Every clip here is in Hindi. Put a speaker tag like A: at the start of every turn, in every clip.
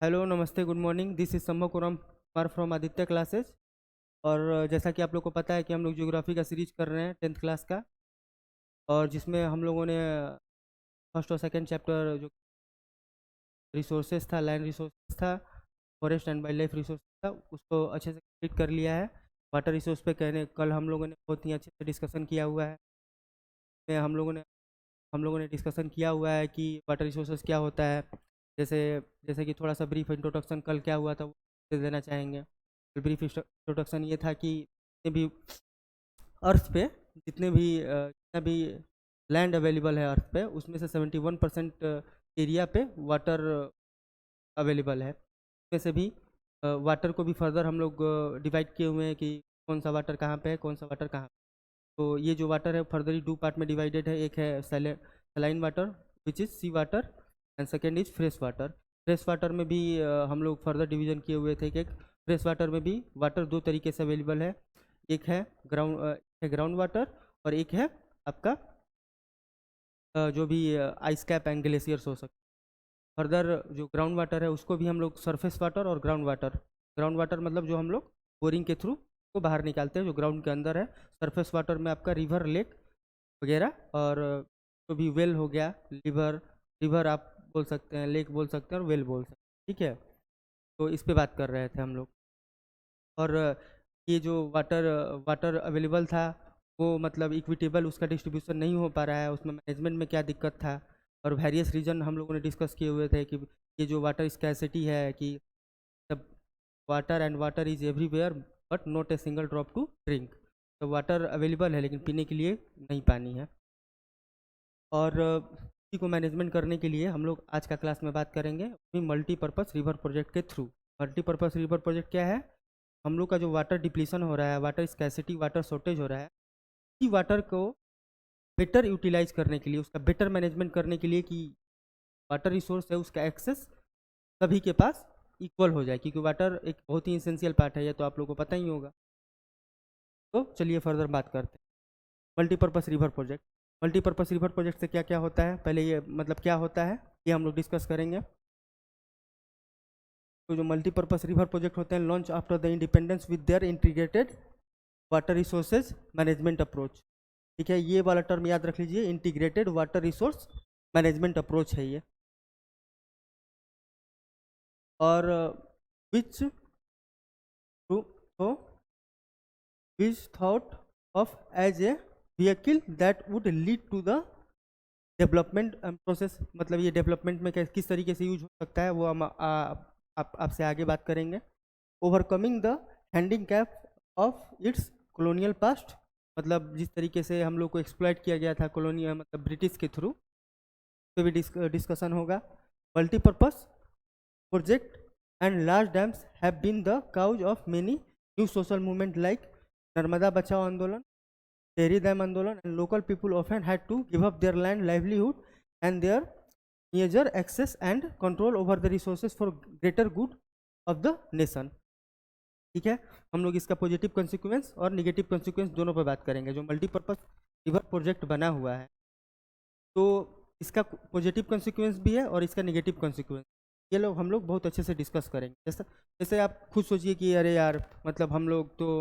A: हेलो, नमस्ते, गुड मॉर्निंग। दिस इज सम्भव कुमार कुमार फ्रॉम आदित्य क्लासेस। और जैसा कि आप लोग को पता है कि हम लोग ज्योग्राफी का सीरीज कर रहे हैं 10th क्लास का। और जिसमें हम लोगों ने फर्स्ट और सेकंड चैप्टर जो रिसोर्सेज था, लैंड रिसोर्सेज था, forest and wild life resources था, उसको अच्छे से कंप्लीट कर लिया है। वाटर रिसोर्स पे कहने कल हम लोगों ने बहुत ही अच्छे से डिस्कशन किया हुआ है। में हम लोगों ने डिस्कशन किया हुआ है कि वाटर रिसोर्सेज क्या होता है। जैसे जैसे कि थोड़ा सा ब्रीफ इंट्रोडक्शन कल क्या हुआ था वो दे देना चाहेंगे। ब्रीफ इंट्रोडक्शन ये था कि जितने भी अर्थ पे जितना भी लैंड अवेलेबल है अर्थ पे, उसमें से 71% एरिया पे वाटर अवेलेबल है। उसमें से भी वाटर को भी फर्दर हम लोग डिवाइड किए हुए हैं कि कौन सा वाटर कहाँ पे है, कौन सा वाटर कहाँ पे। तो ये जो वाटर है फर्दरली दो पार्ट में डिवाइडेड है। एक है saline water which is sea water, and second is fresh water. Fresh water में भी हम लोग फर्दर डिवीजन किए हुए थे कि फ्रेश वाटर में भी वाटर दो तरीके से अवेलेबल है। एक है ग्राउंड वाटर, और एक है आपका जो भी आइस कैप एंड ग्लेशियर्स हो सकते। फर्दर जो ग्राउंड वाटर है उसको भी हम लोग सरफेस वाटर और ग्राउंड वाटर मतलब जो हम लोग बोरिंग के थ्रू को बाहर निकालते हैं जो ग्राउंड के अंदर है। सरफेस वाटर में आपका रिवर, लेक वगैरह, और जो भी वेल हो गया, रिवर रिवर आप बोल सकते हैं, लेक बोल सकते हैं, और वेल बोल सकते हैं। ठीक है, तो इस पे बात कर रहे थे हम लोग। और ये जो वाटर वाटर अवेलेबल था वो मतलब इक्विटेबल उसका डिस्ट्रीब्यूशन नहीं हो पा रहा है, उसमें मैनेजमेंट में क्या दिक्कत था। और वेरियस रीजन हम लोगों ने डिस्कस किए हुए थे कि ये जो वाटर स्कैसिटी है कि तब water and water is everywhere but not a single drop to drink. तो वाटर अवेलेबल है लेकिन पीने के लिए नहीं पानी है। और इसी को मैनेजमेंट करने के लिए हम लोग आज का क्लास में बात करेंगे मल्टीपर्पज़ रिवर प्रोजेक्ट के थ्रू। मल्टीपर्पज़ रिवर प्रोजेक्ट क्या है? हम लोग का जो वाटर डिप्लीशन हो रहा है, वाटर स्कैसिटी, वाटर शॉर्टेज हो रहा है, इसी वाटर को बेटर यूटिलाइज करने के लिए, उसका बेटर मैनेजमेंट करने के लिए कि वाटर रिसोर्स है उसका एक्सेस सभी के पास इक्वल हो जाए, क्योंकि वाटर एक बहुत ही इसेंशियल पार्ट है, ये तो आप लोगों को पता ही होगा। तो चलिए फर्दर बात करते हैं multipurpose river project. Multipurpose river project से क्या क्या होता है, पहले ये मतलब क्या होता है ये हम लोग डिस्कस करेंगे। तो जो मल्टीपर्पज़ रिवर प्रोजेक्ट होते हैं launch after the independence with their integrated water resources management approach. ठीक है, ये वाला टर्म याद रख लीजिए, integrated water resource management approach है ये। और विच तो which thought of as a vehicle that would lead to the development process, मतलब ये डेवलपमेंट में किस तरीके से यूज हो सकता है वो हम आपसे आगे बात करेंगे। Overcoming the handicap of its colonial past, मतलब जिस तरीके से हम लोग को एक्सप्लॉइट किया गया था कॉलोनियल मतलब ब्रिटिश के थ्रू, तो भी डिस्कशन होगा। Multipurpose project and large dams have been the cause of many new social movement like Narmada Bachao Andolan, Tehri Dam Andolan, and local people often had to give up their land, livelihood, and their major access and control over the resources for greater good of the nation। ठीक है, हम लोग इसका पॉजिटिव कंसिक्वेंस और निगेटिव कंसिक्वेंस दोनों पर बात करेंगे। जो मल्टीपर्पज रिवर प्रोजेक्ट बना हुआ है तो इसका पॉजिटिव कंसिक्वेंस भी है और इसका निगेटिव कंसिक्वेंस, ये लोग हम लोग बहुत अच्छे से डिस्कस करेंगे। जैसे जैसे आप खुद सोचिए कि अरे यार मतलब हम लोग तो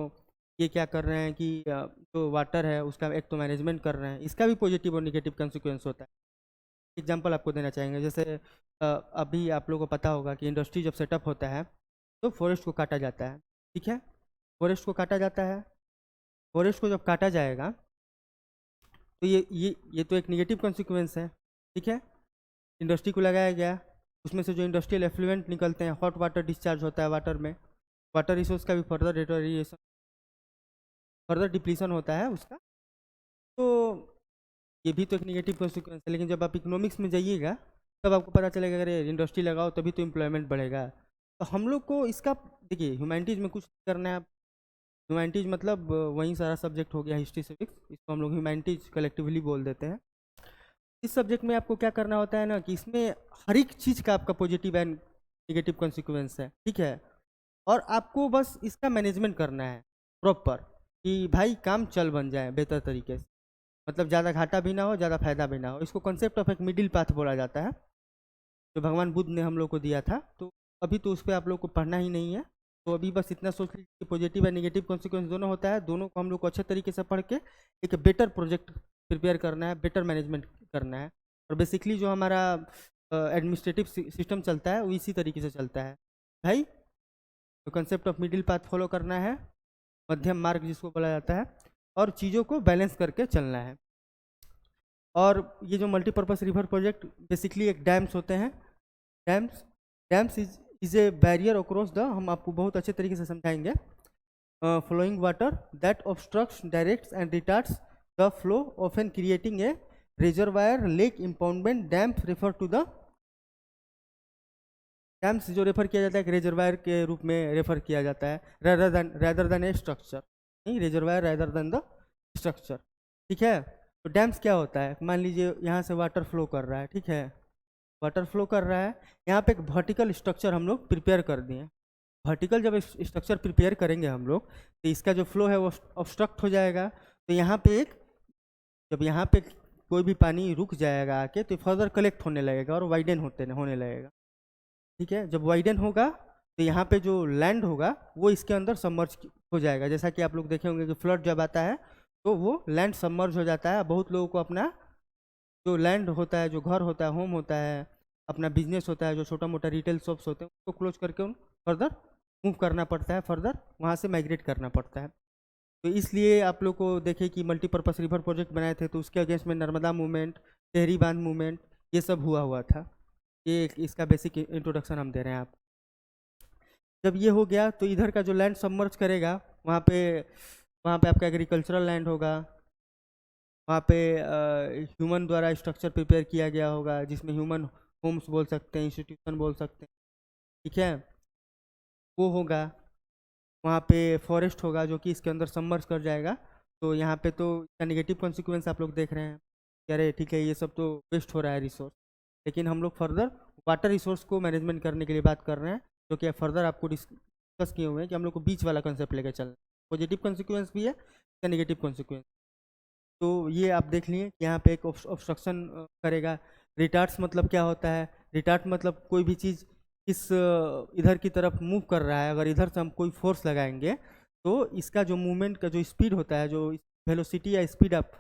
A: ये क्या कर रहे हैं कि जो वाटर है उसका एक तो मैनेजमेंट कर रहे हैं, इसका भी पॉजिटिव और निगेटिव कंसिक्वेंस होता है। एग्जांपल आपको देना चाहेंगे, जैसे अभी आप लोगों को पता होगा कि इंडस्ट्री जब सेटअप होता है तो फॉरेस्ट को काटा जाता है। ठीक है, फॉरेस्ट को काटा जाता है। फॉरेस्ट को जब काटा जाएगा तो ये तो एक निगेटिव कॉन्सिक्वेंस है। ठीक है, इंडस्ट्री को लगाया गया, उसमें से जो इंडस्ट्रियल एफ्लुएंट निकलते हैं, हॉट वाटर डिस्चार्ज होता है वाटर में, वाटर रिसोर्स का भी फर्दर डिटोरिएशन, फर्दर डिप्लीशन होता है उसका। तो ये भी तो एक निगेटिव कॉन्सिक्वेंस है। लेकिन जब आप इकोनॉमिक्स में जाइएगा तब आपको पता चलेगा अरे इंडस्ट्री लगाओ तभी तो एम्प्लॉयमेंट बढ़ेगा। तो हम लोग को इसका देखिए, ह्यूमैनिटीज़ में कुछ करना है। ह्यूमैनिटीज़ मतलब वही सारा सब्जेक्ट हो गया, हिस्ट्री सिविक्स, इसको हम लोग ह्यूमैनिटीज़ कलेक्टिवली बोल देते हैं। इस सब्जेक्ट में आपको क्या करना होता है ना कि इसमें हर एक चीज़ का आपका पॉजिटिव एंड निगेटिव कॉन्सिक्वेंस है। ठीक है, और आपको बस इसका मैनेजमेंट करना है प्रॉपर कि भाई काम चल बन जाए बेहतर तरीके से, मतलब ज़्यादा घाटा भी ना हो, ज़्यादा फायदा भी ना हो। इसको कॉन्सेप्ट ऑफ एक मिडिल पाथ बोला जाता है जो भगवान बुद्ध ने हम लोग को दिया था। तो अभी तो उस पर आप लोग को पढ़ना ही नहीं है, तो अभी बस इतना सोच लीजिए कि पॉजिटिव और नेगेटिव कॉन्सिक्वेंस दोनों होता है, दोनों को हम लोग को अच्छे तरीके से पढ़ के एक बेटर प्रोजेक्ट प्रिपेयर करना है, बेटर मैनेजमेंट करना है। और बेसिकली जो हमारा एडमिनिस्ट्रेटिव सिस्टम चलता है वो इसी तरीके से चलता है भाई। तो concept of middle path follow करना है, मध्यम मार्ग जिसको बोला जाता है, और चीज़ों को बैलेंस करके चलना है। और ये जो मल्टीपर्पज़ रिवर प्रोजेक्ट बेसिकली एक डैम्स होते हैं। Dams is a barrier across the, हम आपको बहुत अच्छे तरीके से समझाएंगे, flowing water that obstructs, directs and retards the flow, often creating a reservoir, lake, impoundment. Dams refer to the, dams जो रेफर किया जाता है एक रिजर्वायर के रूप में रेफर किया जाता है, rather than ए स्ट्रक्चर, नहीं, reservoir rather than the structure, ठीक है। तो डैम्स क्या होता है, मान लीजिए यहाँ से वाटर फ्लो कर रहा है, ठीक है, वाटर फ्लो कर रहा है, यहाँ पे एक वर्टिकल स्ट्रक्चर हम लोग प्रिपेयर कर दिए। वर्टिकल जब स्ट्रक्चर प्रिपेयर करेंगे हम लोग तो इसका जो फ्लो है वो ऑब्स्ट्रक्ट हो जाएगा। तो यहाँ पे एक, जब यहाँ पे कोई भी पानी रुक जाएगा आके तो फर्दर कलेक्ट होने लगेगा और वाइडन होने लगेगा, ठीक है। जब वाइडन होगा तो यहाँ पे जो लैंड होगा वो इसके अंदर सबमर्ज हो जाएगा। जैसा कि आप लोग देखे होंगे कि फ्लड जब आता है तो वो लैंड सबमर्ज हो जाता है। बहुत लोगों को अपना जो लैंड होता है, जो घर होता है, होम होता है, अपना बिजनेस होता है, जो छोटा मोटा रिटेल शॉप्स होते हैं, उसको क्लोज करके उन फर्दर मूव करना पड़ता है, फर्दर वहाँ से माइग्रेट करना पड़ता है। तो इसलिए आप लोग को देखे कि मल्टीपर्पज़ रिवर प्रोजेक्ट बनाए थे तो उसके अगेंस्ट में नर्मदा मूवमेंट, शहरी बांध मूवमेंट, ये सब हुआ था। ये इसका बेसिक इंट्रोडक्शन हम दे रहे हैं आप। जब ये हो गया तो इधर का जो लैंड सबमर्ज करेगा वहाँ पे आपका एग्रीकल्चरल लैंड होगा, वहाँ पे ह्यूमन द्वारा स्ट्रक्चर प्रिपेयर किया गया होगा जिसमें ह्यूमन होम्स बोल सकते हैं, इंस्टीट्यूशन बोल सकते हैं, ठीक है, वो होगा। वहाँ पे फॉरेस्ट होगा जो कि इसके अंदर सबमर्ज कर जाएगा। तो यहाँ पे तो इसका नेगेटिव कॉन्सिक्वेंस आप लोग देख रहे हैं कि अरे ठीक है ये सब तो वेस्ट हो रहा है रिसोर्स, लेकिन हम लोग फर्दर वाटर रिसोर्स को मैनेजमेंट करने के लिए बात कर रहे हैं, जो कि फर्दर आपको डिस्कस किए हुए हैं कि हम लोग को बीच वाला कंसेप्ट लेकर चलना है। पॉजिटिव कॉन्सिक्वेंस भी है या नेगेटिव कॉन्सिक्वेंस। तो ये आप देख लिए कि यहाँ पे एक ऑब्स्ट्रक्शन करेगा। रिटार्ड्स मतलब क्या होता है, रिटार्ड मतलब कोई भी चीज़ इस इधर की तरफ मूव कर रहा है, अगर इधर से हम कोई फोर्स लगाएंगे तो इसका जो मूवमेंट का जो स्पीड होता है, जो वेलोसिटी या स्पीड अप,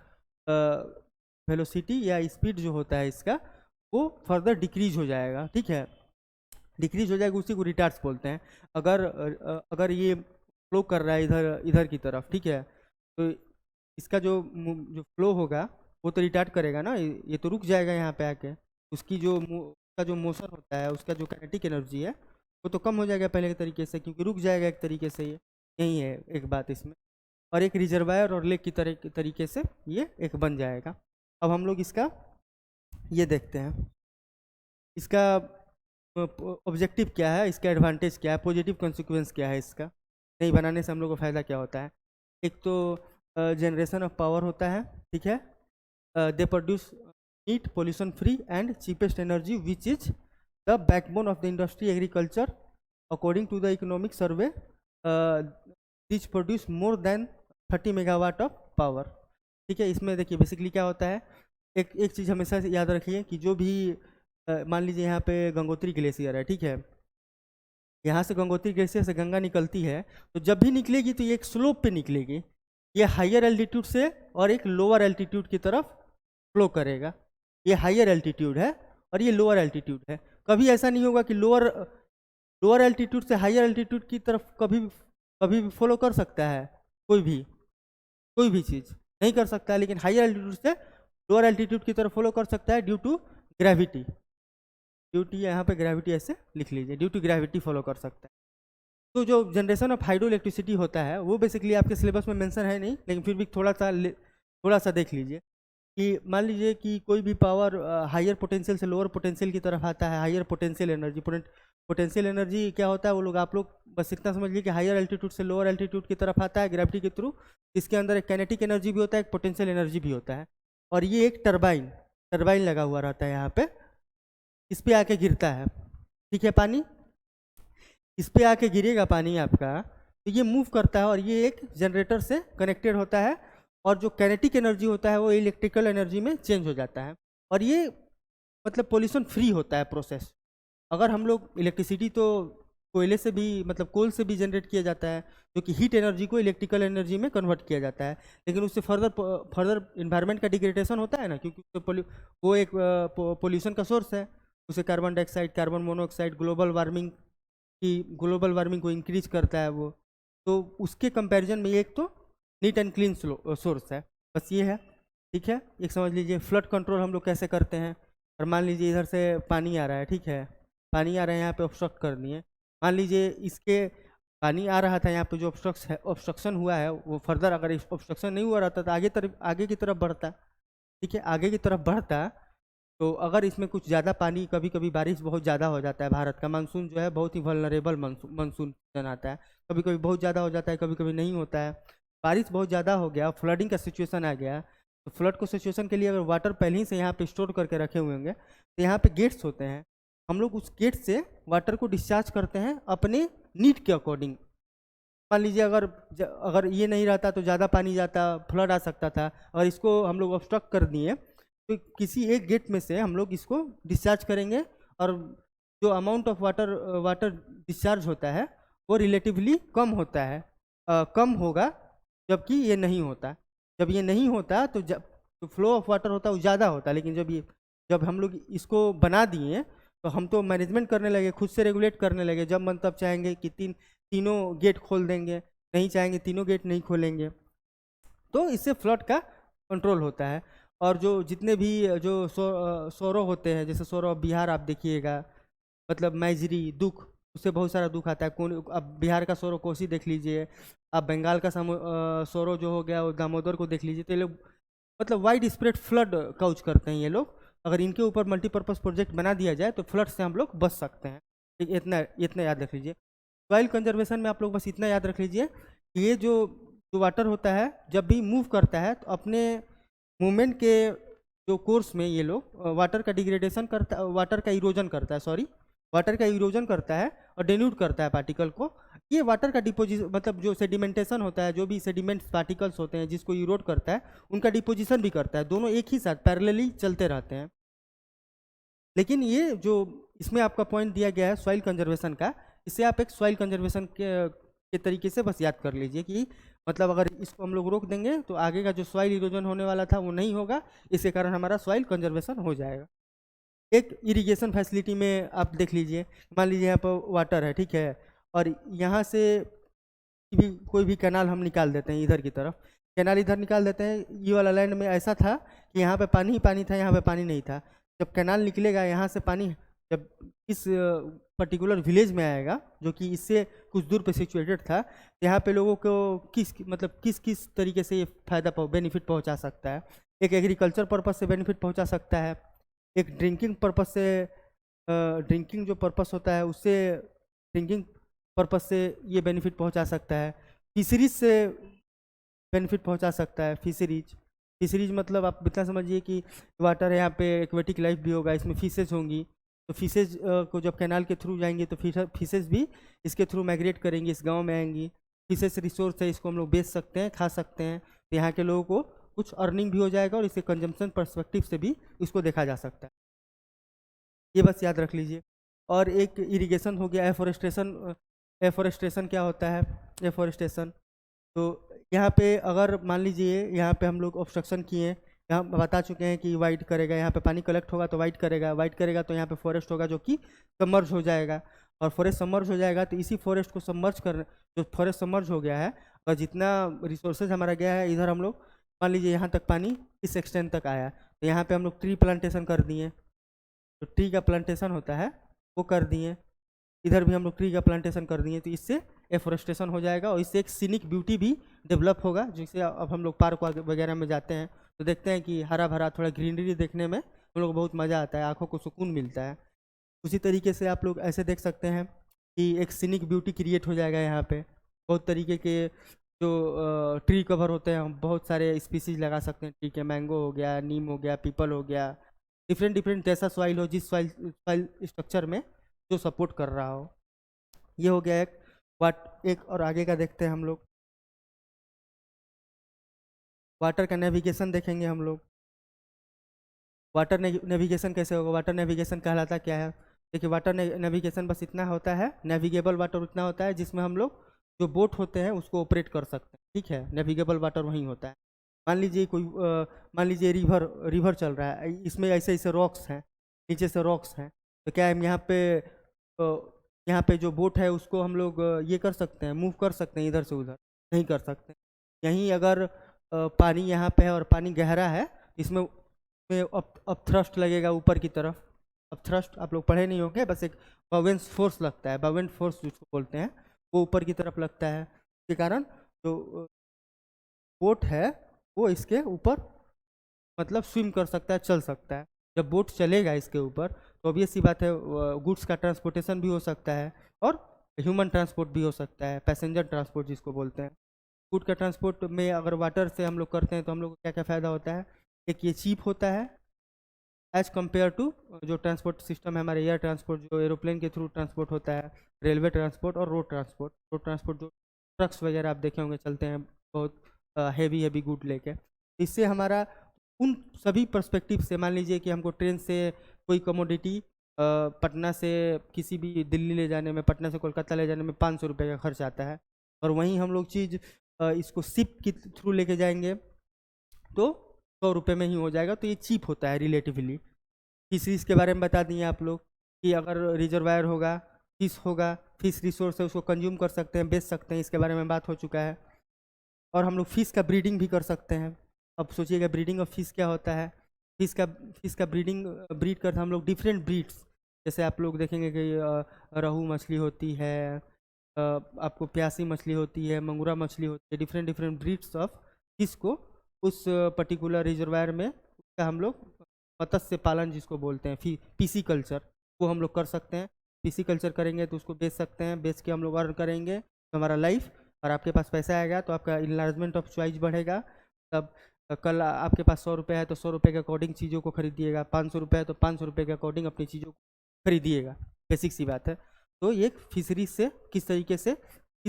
A: वेलोसिटी या स्पीड जो होता है इसका, वो फर्दर डिक्रीज हो जाएगा, ठीक है, डिक्रीज हो जाएगा, उसी को रिटार्ड्स बोलते हैं। अगर ये फ्लो कर रहा है इधर की तरफ, ठीक है, तो इसका जो फ्लो होगा वो तो रिटार्ड करेगा ना, ये तो रुक जाएगा यहाँ पे आके। उसकी उसका जो मोशन होता है, उसका जो काइनेटिक एनर्जी है वो तो कम हो जाएगा पहले के तरीके से, क्योंकि रुक जाएगा एक तरीके से। ये यही है एक बात इसमें। और एक रिजर्वायर और लेक की तरीके से ये एक बन जाएगा। अब हम लोग इसका ये देखते हैं, इसका ऑब्जेक्टिव क्या है, इसका एडवांटेज क्या है, पॉजिटिव कॉन्सिक्वेंस क्या है इसका, नहीं बनाने से हम लोग को फ़ायदा क्या होता है। एक तो जनरेशन ऑफ पावर होता है, ठीक है, they produce neat, pollution free and cheapest energy which is the backbone of the industry agriculture according to the economic survey, this produce more than 30 megawatt of power, ठीक है। इसमें देखिए बेसिकली क्या होता है, एक चीज़ हमेशा याद रखिए कि जो भी मान लीजिए यहाँ पे गंगोत्री ग्लेशियर है, ठीक है, यहाँ से गंगोत्री ग्लेशियर से गंगा निकलती है, तो जब भी निकलेगी तो ये एक स्लोप पे निकलेगी, ये हायर एल्टीट्यूड से और एक लोअर एल्टीट्यूड की तरफ फ्लो करेगा। ये हायर एल्टीट्यूड है और ये लोअर एल्टीट्यूड है। कभी ऐसा नहीं होगा कि लोअर एल्टीट्यूड से हायर एल्टीट्यूड की तरफ कभी भी फॉलो कर सकता है कोई भी चीज़ नहीं कर सकता है, लेकिन हायर एल्टीट्यूड से लोअर एल्टीट्यूड की तरफ फॉलो कर सकता है ड्यू टू ग्रेविटी। यहाँ पे ग्रेविटी ऐसे लिख लीजिए, ड्यू टू ग्रेविटी फॉलो कर सकता है। तो जो जनरेशन ऑफ हाइड्रो इलेक्ट्रिसिटी होता है वो बेसिकली आपके सिलेबस में मेंशन है नहीं, लेकिन फिर भी थोड़ा सा देख लीजिए कि मान लीजिए कि कोई भी पावर हायर पोटेंशियल से लोअर पोटेंशियल की तरफ आता है। हायर पोटेंशियल एनर्जी क्या होता है, वो लोग आप लोग बस इतना समझ लीजिए कि हायर एल्टीट्यूड से लोअर एल्टीट्यूड की तरफ आता है ग्रेविटी के थ्रू। इसके अंदर एक काइनेटिक एनर्जी भी होता है, एक पोटेंशियल एनर्जी भी होता है, और ये एक टरबाइन लगा हुआ रहता है यहाँ पे, इस पे आके गिरता है, ठीक है, पानी इस पे आके गिरेगा पानी आपका, तो ये मूव करता है और ये एक जनरेटर से कनेक्टेड होता है, और जो काइनेटिक एनर्जी होता है वो इलेक्ट्रिकल एनर्जी में चेंज हो जाता है, और ये मतलब पोल्यूशन फ्री होता है प्रोसेस, अगर हम लोग इलेक्ट्रिसिटी तो कोयले से भी मतलब कोल से भी जनरेट किया जाता है, जो कि हीट एनर्जी को इलेक्ट्रिकल एनर्जी में कन्वर्ट किया जाता है, लेकिन उससे फर्दर फर्दर इन्वायरमेंट का डिग्रेडेशन होता है ना, क्योंकि उससे वो एक पोल्यूशन का सोर्स है। उसे carbon dioxide, carbon monoxide, global warming को इंक्रीज करता है वो। तो उसके कंपैरिजन में एक तो नीट एंड क्लीन सोर्स है, बस ये है। ठीक है, एक समझ लीजिए फ्लड कंट्रोल हम लोग कैसे करते हैं। और मान लीजिए इधर से पानी आ रहा है, ठीक है, पानी आ रहा है यहाँ पे ऑब्स्ट्रक्ट कर दिए। मान लीजिए इसके पानी आ रहा था यहाँ पे, जो ऑब्स्ट्रक्शन हुआ है वो फर्दर अगर ऑब्स्ट्रक्शन नहीं हुआ रहता तो आगे की तरफ बढ़ता। ठीक है, आगे की तरफ बढ़ता। तो अगर इसमें कुछ ज़्यादा पानी, कभी कभी बारिश बहुत ज़्यादा हो जाता है, भारत का मानसून जो है बहुत ही वल्नरेबल मानसून सीजन आता है, कभी कभी बहुत ज़्यादा हो जाता है, कभी कभी नहीं होता है। बारिश बहुत ज़्यादा हो गया, फ्लडिंग का सिचुएशन आ गया, तो फ्लड को सिचुएशन के लिए अगर वाटर पहले ही से यहाँ पे स्टोर करके रखे हुए होंगे, तो यहाँ पे गेट्स होते हैं, हम लोग उस गेट से वाटर को डिस्चार्ज करते हैं अपने नीड के अकॉर्डिंग। मान लीजिए अगर ये नहीं रहता तो ज़्यादा पानी जाता, फ्लड आ सकता था, और इसको हम लोग ऑब्स्ट्रक्ट कर दिए, तो किसी एक गेट में से हम लोग इसको डिस्चार्ज करेंगे, और जो amount of water water discharge होता है वो रिलेटिवली कम होता है, कम होगा, जबकि ये नहीं होता। जब ये नहीं होता तो जो फ्लो ऑफ वाटर होता है वो ज़्यादा होता है, लेकिन जब हम लोग इसको बना दिए तो हम तो मैनेजमेंट करने लगे, खुद से रेगुलेट करने लगे, जब मन तब चाहेंगे कि तीनों गेट खोल देंगे, नहीं चाहेंगे तीनों गेट नहीं खोलेंगे। तो इससे फ्लड का कंट्रोल होता है। और जो जितने भी जो सौरो होते हैं, जैसे सौरो बिहार आप देखिएगा, मतलब मैजरी दुख, उससे बहुत सारा दुख आता है। कौन अब बिहार का सौरो कोसी देख लीजिए, अब बंगाल का सौरो जो हो गया वो दामोदर को देख लीजिए, तो ये लोग मतलब वाइड स्प्रेड फ्लड काउच करते हैं ये लोग। अगर इनके ऊपर मल्टीपर्पज़ प्रोजेक्ट बना दिया जाए तो फ्लड से हम लोग बच सकते हैं। इतना इतना याद रख लीजिए। सॉइल कंजर्वेशन में आप लोग बस इतना याद रख लीजिए कि ये जो जो वाटर होता है जब भी मूव करता है तो अपने मूवमेंट के जो कोर्स में ये लोग वाटर का डिग्रेडेशन करता, वाटर का इरोजन करता है, सॉरी, वाटर का इरोजन करता है और डेन्यूट करता है पार्टिकल को। ये वाटर का डिपोजिशन मतलब जो सेडिमेंटेशन होता है, जो भी सेडिमेंट्स पार्टिकल्स होते हैं जिसको इरोड करता है, उनका डिपोजिशन भी करता है। दोनों एक ही साथ पैरेलली चलते रहते हैं। लेकिन ये जो इसमें आपका पॉइंट दिया गया है सॉइल कंजर्वेशन का, इसे आप एक सॉइल कंजर्वेशन के तरीके से बस याद कर लीजिए कि मतलब अगर इसको हम लोग रोक देंगे तो आगे का जो सॉइल इरोजन होने वाला था वो नहीं होगा, इसके कारण हमारा सॉइल कंजर्वेशन हो जाएगा। एक इरिगेशन फैसिलिटी में आप देख लीजिए, मान लीजिए यहाँ पर वाटर है, ठीक है, और यहाँ से भी कोई भी कैनाल हम निकाल देते हैं इधर की तरफ, कैनाल इधर निकाल देते हैं। ये वाला लैंड में ऐसा था कि यहाँ पे पानी ही पानी था, यहाँ पे पानी नहीं था। जब कैनाल निकलेगा यहाँ से पानी, जब इस पर्टिकुलर विलेज में आएगा जो कि इससे कुछ दूर पे सिचुएटेड था, यहाँ पे लोगों को किस किस तरीके से ये फायदा बेनिफिट पहुँचा सकता है। एक एग्रीकल्चर पर्पज से बेनिफिट पहुँचा सकता है, एक ड्रिंकिंग पर्पज से, ड्रिंकिंग जो पर्पस होता है उससे, ड्रिंकिंग पर्पस से ये बेनिफिट पहुंचा सकता है। फिशरीज से बेनिफिट पहुंचा सकता है। फिशरीज मतलब आप इतना समझिए कि वाटर यहाँ पे एक्वेटिक लाइफ भी होगा, इसमें फिशेज होंगी, तो फिशेज को जब कैनाल के थ्रू जाएंगी तो फिशेज भी इसके थ्रू माइग्रेट करेंगी, इस गांव में आएंगी। फिशेज रिसोर्स है, इसको हम लोग बेच सकते हैं, खा सकते हैं, तो यहाँ के लोगों को कुछ अर्निंग भी हो जाएगा और इसके कंजम्पशन परस्पेक्टिव से भी इसको देखा जा सकता है। ये बस याद रख लीजिए। और एक इरिगेशन हो गया, एफोरेस्टेशन। एफोरेस्टेशन क्या होता है? एफोरेस्टेशन तो यहाँ पे अगर मान लीजिए यहाँ पे हम लोग ऑब्स्ट्रक्शन किए, यहाँ बता चुके हैं कि वाइट करेगा, यहाँ पे पानी कलेक्ट होगा तो वाइट करेगा, वाइट करेगा तो यहाँ पे फॉरेस्ट होगा जो कि सबमर्ज हो जाएगा, और फॉरेस्ट सबमर्ज हो जाएगा तो इसी फॉरेस्ट को सबमर्ज कर, जो फॉरेस्ट सबमर्ज हो गया है और जितना रिसोर्सेज हमारा गया है, इधर हम लोग मान लीजिए यहाँ तक पानी इस एक्सटेंट तक आया, तो यहाँ पे हम लोग ट्री प्लांटेशन कर दिए, तो ट्री का प्लांटेशन होता है वो कर दिए, इधर भी हम लोग ट्री का प्लांटेशन कर दिए, तो इससे एफोरेस्टेशन हो जाएगा और इससे एक सीनिक ब्यूटी भी डेवलप होगा। जैसे अब हम लोग पार्क वगैरह में जाते हैं तो देखते हैं कि हरा भरा थोड़ा ग्रीनरी देखने में हम लोग को बहुत मज़ा आता है, आँखों को सुकून मिलता है। उसी तरीके से आप लोग ऐसे देख सकते हैं कि एक सीनिक ब्यूटी क्रिएट हो जाएगा यहाँ पे। बहुत तरीके के जो ट्री कवर होते हैं, हम बहुत सारे स्पीसीज लगा सकते हैं ट्री के, मैंगो हो गया, नीम हो गया, पीपल हो गया, डिफरेंट डिफरेंट जैसा सॉइल हो, जिस सॉइल स्ट्रक्चर में जो सपोर्ट कर रहा हो। ये हो गया एक एक और आगे का देखते हैं हम लोग। वाटर का नेविगेशन देखेंगे हम लोग। वाटर नेविगेशन कैसे होगा? वाटर नेविगेशन कहलाता क्या है? देखिए वाटर नेविगेशन बस इतना होता है, नेविगेबल वाटर उतना होता है जिसमें हम लोग जो बोट होते हैं उसको ऑपरेट कर सकते हैं, ठीक है। नेविगेबल वाटर वहीं होता है। मान लीजिए कोई मान लीजिए रिवर रिवर चल रहा है, इसमें ऐसे ऐसे रॉक्स हैं, नीचे से रॉक्स हैं, तो क्या हम यहाँ पे जो बोट है उसको हम लोग ये कर सकते हैं, मूव कर सकते हैं इधर से उधर? नहीं कर सकते। यहीं अगर पानी यहाँ पे है और पानी गहरा है, इसमें अब थ्रस्ट लगेगा ऊपर की तरफ। अब थ्रस्ट आप लोग पढ़े नहीं होंगे, बस एक बाउंस फोर्स लगता है, बाउंस फोर्स जिसको बोलते हैं, वो ऊपर की तरफ लगता है। इसके कारण जो बोट है वो इसके ऊपर मतलब स्विम कर सकता है, चल सकता है। जब बोट चलेगा इसके ऊपर तो ऑब्वियस सी बात है गुड्स का ट्रांसपोर्टेशन भी हो सकता है और ह्यूमन ट्रांसपोर्ट भी हो सकता है, पैसेंजर ट्रांसपोर्ट जिसको बोलते हैं। गुड का ट्रांसपोर्ट में अगर वाटर से हम लोग करते हैं तो हम लोग को क्या क्या फ़ायदा होता है? एक ये चीप होता है एज कम्पेयर टू जो ट्रांसपोर्ट सिस्टम है हमारे, एयर ट्रांसपोर्ट जो एरोप्लेन के थ्रू ट्रांसपोर्ट होता है, रेलवे ट्रांसपोर्ट और रोड ट्रांसपोर्ट। रोड ट्रांसपोर्ट जो ट्रक्स वगैरह आप देखे होंगे चलते हैं बहुत हैवी हैवी गुड लेके। इससे हमारा उन सभी पर्सपेक्टिव से, मान लीजिए कि हमको ट्रेन से कोई कमोडिटी पटना से किसी भी दिल्ली ले जाने में, पटना से कोलकाता ले जाने में 500 रुपये का खर्च आता है, और वहीं हम लोग चीज़ इसको शिप के थ्रू लेके जाएंगे तो 100 रुपये में ही हो जाएगा। तो ये चीप होता है रिलेटिवली। फिशरीज के बारे में बता दिए आप लोग कि अगर रिजर्वायर होगा, फिश होगा, फिश रिसोर्स है, उसको कंज्यूम कर सकते हैं, बेच सकते हैं, इसके बारे में बात हो चुका है। और हम लोग फिश का ब्रीडिंग भी कर सकते हैं। अब सोचिएगा ब्रीडिंग ऑफ फिश क्या होता है। फिश का ब्रीड करते हम लोग डिफरेंट ब्रीड्स, जैसे आप लोग देखेंगे कि रहू मछली होती है, आपको प्यासी मछली होती है, मंगूरा मछली होती है, different different breeds of fish को उस पर्टिकुलर रिजर्वायर में उसका हम लोग मत्स्य पालन जिसको बोलते हैं पीसी कल्चर, वो हम लोग कर सकते हैं। पीसी कल्चर करेंगे तो उसको बेच सकते हैं, बेच के हम लोग अर्न करेंगे तो हमारा लाइफ, और आपके पास पैसा आएगा तो आपका इनलार्जमेंट ऑफ चॉइस बढ़ेगा। तब कल आपके पास 100 रुपये है तो 100 रुपये के अकॉर्डिंग चीज़ों को खरीदिएगा, 500 रुपये है तो 500 रुपये के अकॉर्डिंग अपनी चीज़ों को खरीदिएगा। बेसिक सी बात है। तो ये फिशरीज से किस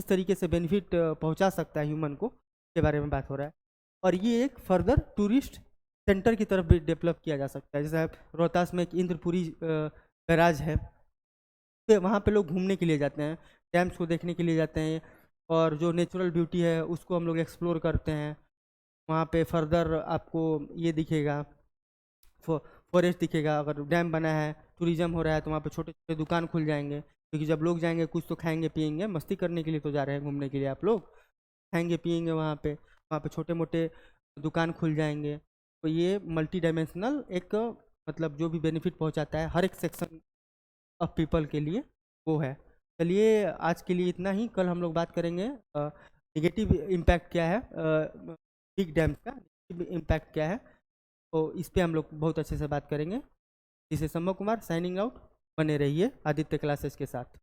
A: तरीके से बेनिफिट पहुंचा सकता है ह्यूमन को, के बारे में बात हो रहा है। और ये एक फर्दर टूरिस्ट सेंटर की तरफ भी डेवलप किया जा सकता है। जैसे रोहतास में एक इंद्रपुरी बैराज है, तो वहाँ पे लोग घूमने के लिए जाते हैं, डैम्स को देखने के लिए जाते हैं, और जो नेचुरल ब्यूटी है उसको हम लोग एक्सप्लोर करते हैं। वहाँ पे फर्दर आपको ये दिखेगा, फॉरेस्ट दिखेगा। अगर डैम बना है, टूरिज्म हो रहा है, तो वहाँ पे छोटे छोटे दुकान खुल जाएंगे, क्योंकि जब लोग जाएंगे कुछ तो खाएंगे पिएंगे, मस्ती करने के लिए तो जा रहे हैं घूमने के लिए, आप लोग खाएंगे पिएंगे वहाँ पे छोटे मोटे दुकान खुल जाएंगे। तो ये मल्टी डायमेंशनल एक मतलब जो भी बेनिफिट पहुँचाता है हर एक सेक्शन ऑफ पीपल के लिए, वो है। चलिए आज के लिए इतना ही। कल हम लोग बात करेंगे निगेटिव इम्पैक्ट क्या है बिग डैम का, नेगेटिव इम्पैक्ट क्या है, तो इस पे हम लोग बहुत अच्छे से बात करेंगे। इसे सम्भव कुमार साइनिंग आउट। बने रहिए आदित्य क्लासेस के साथ।